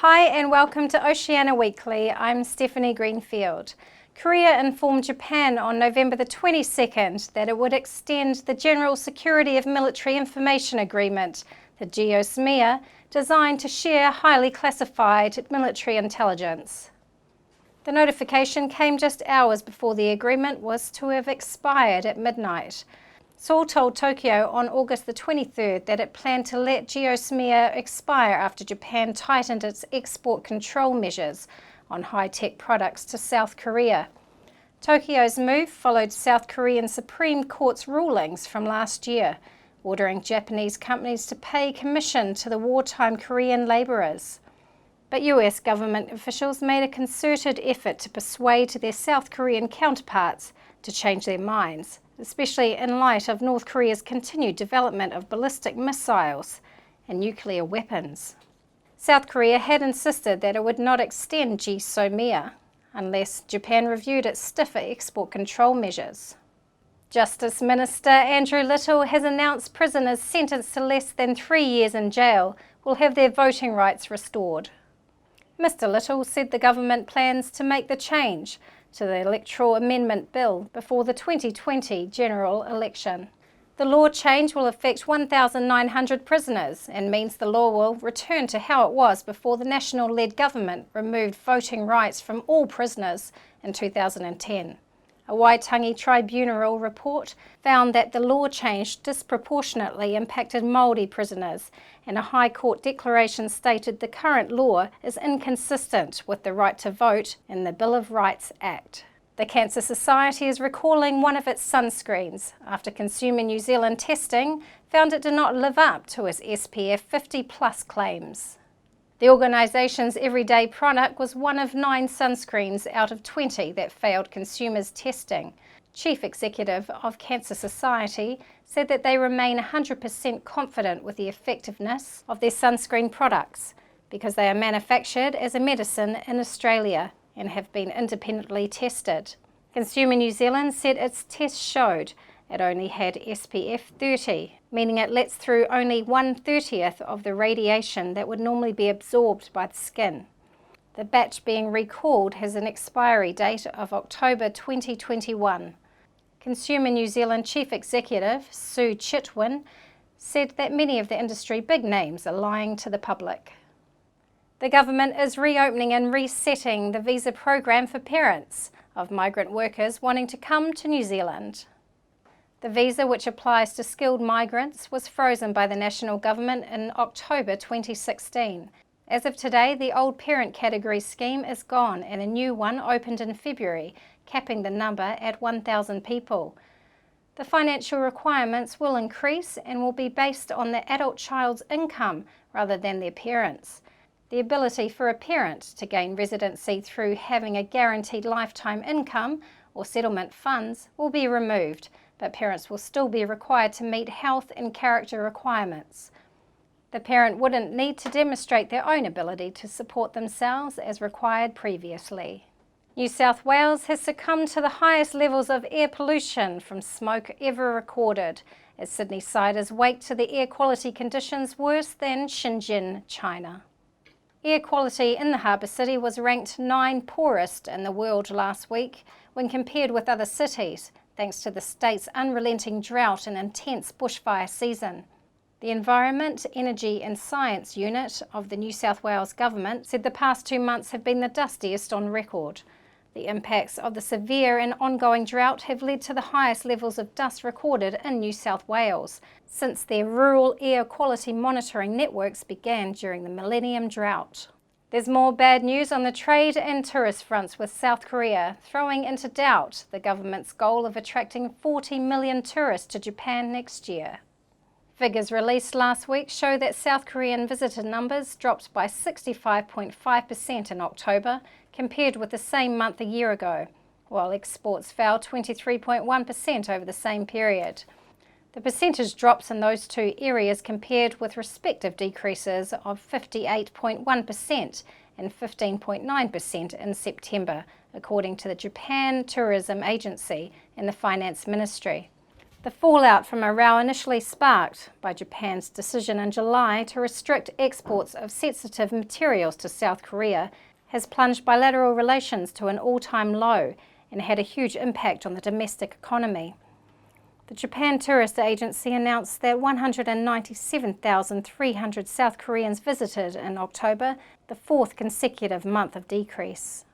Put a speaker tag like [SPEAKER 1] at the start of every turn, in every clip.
[SPEAKER 1] Hi and welcome to Oceania Weekly. I'm Stephanie Greenfield. Korea informed Japan on November the 22nd that it would extend the General Security of Military Information Agreement, the GOSMIA, designed to share highly classified military intelligence. The notification came just hours before the agreement was to have expired at midnight. Seoul told Tokyo on August the 23rd that it planned to let GOSMIA expire after Japan tightened its export control measures on high-tech products to South Korea. Tokyo's move followed South Korean Supreme Court's rulings from last year, ordering Japanese companies to pay commission to the wartime Korean labourers. But US government officials made a concerted effort to persuade their South Korean counterparts to change their minds, especially in light of North Korea's continued development of ballistic missiles and nuclear weapons. South Korea had insisted that it would not extend GOSMIA unless Japan reviewed its stiffer export control measures. Justice Minister Andrew Little has announced prisoners sentenced to less than 3 years in jail will have their voting rights restored. Mr. Little said the government plans to make the change to the Electoral Amendment Bill before the 2020 general election. The law change will affect 1,900 prisoners and means the law will return to how it was before the national-led government removed voting rights from all prisoners in 2010. A Waitangi Tribunal report found that the law change disproportionately impacted Māori prisoners, and a High Court declaration stated the current law is inconsistent with the right to vote in the Bill of Rights Act. The Cancer Society is recalling one of its sunscreens after Consumer New Zealand testing found it did not live up to its SPF 50+ claims. The organisation's everyday product was one of 9 sunscreens out of 20 that failed consumers' testing. Chief Executive of Cancer Society said that they remain 100% confident with the effectiveness of their sunscreen products because they are manufactured as a medicine in Australia and have been independently tested. Consumer New Zealand said its tests showed it only had SPF 30, meaning it lets through only 1/30th of the radiation that would normally be absorbed by the skin. The batch being recalled has an expiry date of October 2021. Consumer New Zealand Chief Executive Sue Chitwin said that many of the industry big names are lying to the public. The government is reopening and resetting the visa program for parents of migrant workers wanting to come to New Zealand. The visa, which applies to skilled migrants, was frozen by the national government in October 2016. As of today, the old parent category scheme is gone and a new one opened in February, capping the number at 1,000 people. The financial requirements will increase and will be based on the adult child's income rather than their parents'. The ability for a parent to gain residency through having a guaranteed lifetime income or settlement funds will be removed, but parents will still be required to meet health and character requirements. The parent wouldn't need to demonstrate their own ability to support themselves as required previously. New South Wales has succumbed to the highest levels of air pollution from smoke ever recorded, as Sydney-siders wake to the air quality conditions worse than Shenzhen, China. Air quality in the harbour city was ranked 9 poorest in the world last week when compared with other cities, thanks to the state's unrelenting drought and intense bushfire season. The Environment, Energy and Science Unit of the New South Wales Government said the past 2 months have been the dustiest on record. The impacts of the severe and ongoing drought have led to the highest levels of dust recorded in New South Wales since their rural air quality monitoring networks began during the Millennium Drought. There's more bad news on the trade and tourist fronts, with South Korea throwing into doubt the government's goal of attracting 40 million tourists to Japan next year. Figures released last week show that South Korean visitor numbers dropped by 65.5% in October compared with the same month a year ago, while exports fell 23.1% over the same period. The percentage drops in those two areas compared with respective decreases of 58.1% and 15.9% in September, according to the Japan Tourism Agency and the Finance Ministry. The fallout from a row initially sparked by Japan's decision in July to restrict exports of sensitive materials to South Korea has plunged bilateral relations to an all-time low and had a huge impact on the domestic economy. The Japan Tourist Agency announced that 197,300 South Koreans visited in October, the fourth consecutive month of decrease.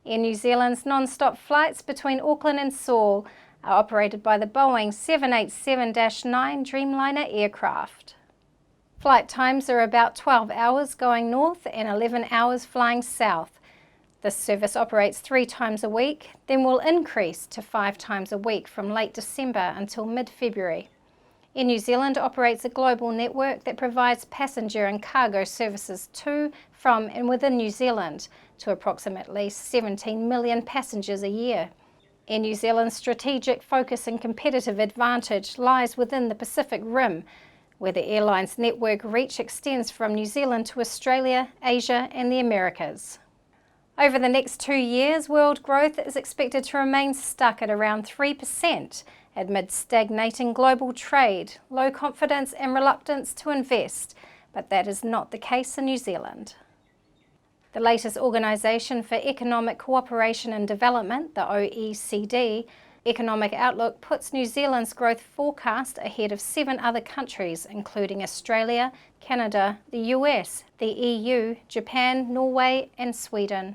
[SPEAKER 1] Air New Zealand's non-stop flights between Auckland and Seoul are operated by the Boeing 787-9 Dreamliner aircraft. Flight times are about 12 hours going north and 11 hours flying south. This service operates 3 times a week, then will increase to 5 times a week from late December until mid-February. Air New Zealand operates a global network that provides passenger and cargo services to, from and within New Zealand to approximately 17 million passengers a year. Air New Zealand's strategic focus and competitive advantage lies within the Pacific Rim, where the airline's network reach extends from New Zealand to Australia, Asia and the Americas. Over the next 2 years, world growth is expected to remain stuck at around 3% amid stagnating global trade, low confidence and reluctance to invest, but that is not the case in New Zealand. The latest Organisation for Economic Cooperation and Development, the OECD, economic outlook puts New Zealand's growth forecast ahead of 7 other countries, including Australia, Canada, the US, the EU, Japan, Norway and Sweden.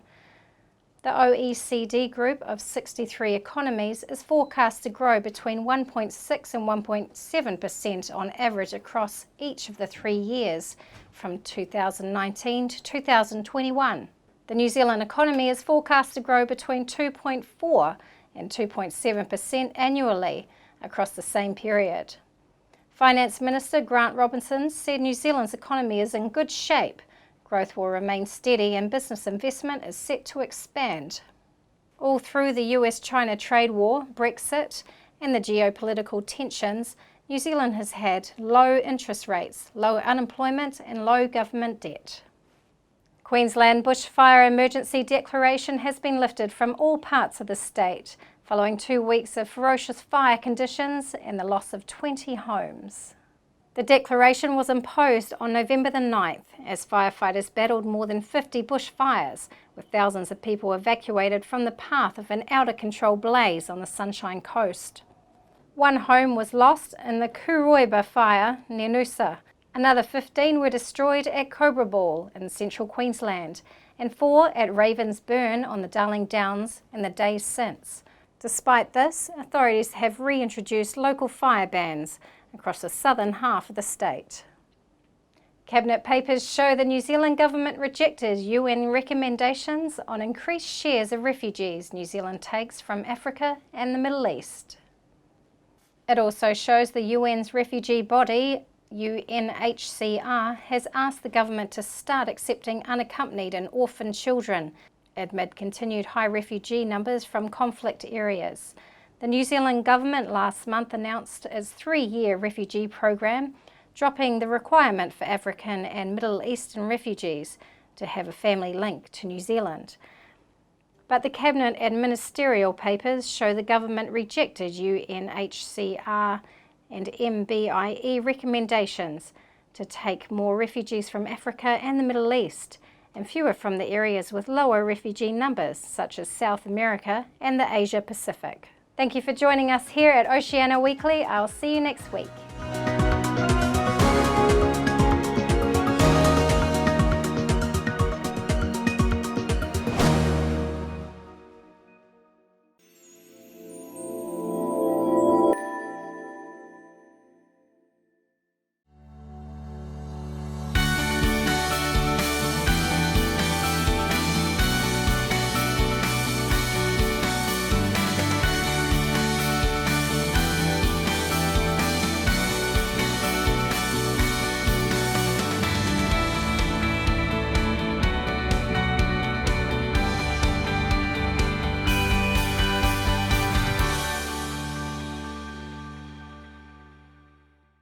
[SPEAKER 1] The OECD group of 63 economies is forecast to grow between 1.6 and 1.7% on average across each of the 3 years, from 2019 to 2021. The New Zealand economy is forecast to grow between 2.4 and 2.7% annually across the same period. Finance Minister Grant Robinson said New Zealand's economy is in good shape. Growth will remain steady and business investment is set to expand. All through the US-China trade war, Brexit and the geopolitical tensions, New Zealand has had low interest rates, low unemployment and low government debt. Queensland bushfire emergency declaration has been lifted from all parts of the state, following 2 weeks of ferocious fire conditions and the loss of 20 homes. The declaration was imposed on November the 9th as firefighters battled more than 50 bushfires, with thousands of people evacuated from the path of an out-of-control blaze on the Sunshine Coast. 1 home was lost in the Kuroiba fire near Noosa. Another 15 were destroyed at Cobra Ball in central Queensland, and 4 at Ravens Burn on the Darling Downs in the days since. Despite this, authorities have reintroduced local fire bans across the southern half of the state. Cabinet papers show the New Zealand government rejected UN recommendations on increased shares of refugees New Zealand takes from Africa and the Middle East. It also shows the UN's refugee body, UNHCR, has asked the government to start accepting unaccompanied and orphaned children amid continued high refugee numbers from conflict areas. The New Zealand government last month announced its 3-year refugee program, dropping the requirement for African and Middle Eastern refugees to have a family link to New Zealand. But the Cabinet and ministerial papers show the government rejected UNHCR and MBIE recommendations to take more refugees from Africa and the Middle East, and fewer from the areas with lower refugee numbers, such as South America and the Asia Pacific. Thank you for joining us here at Oceania Weekly. I'll see you next week.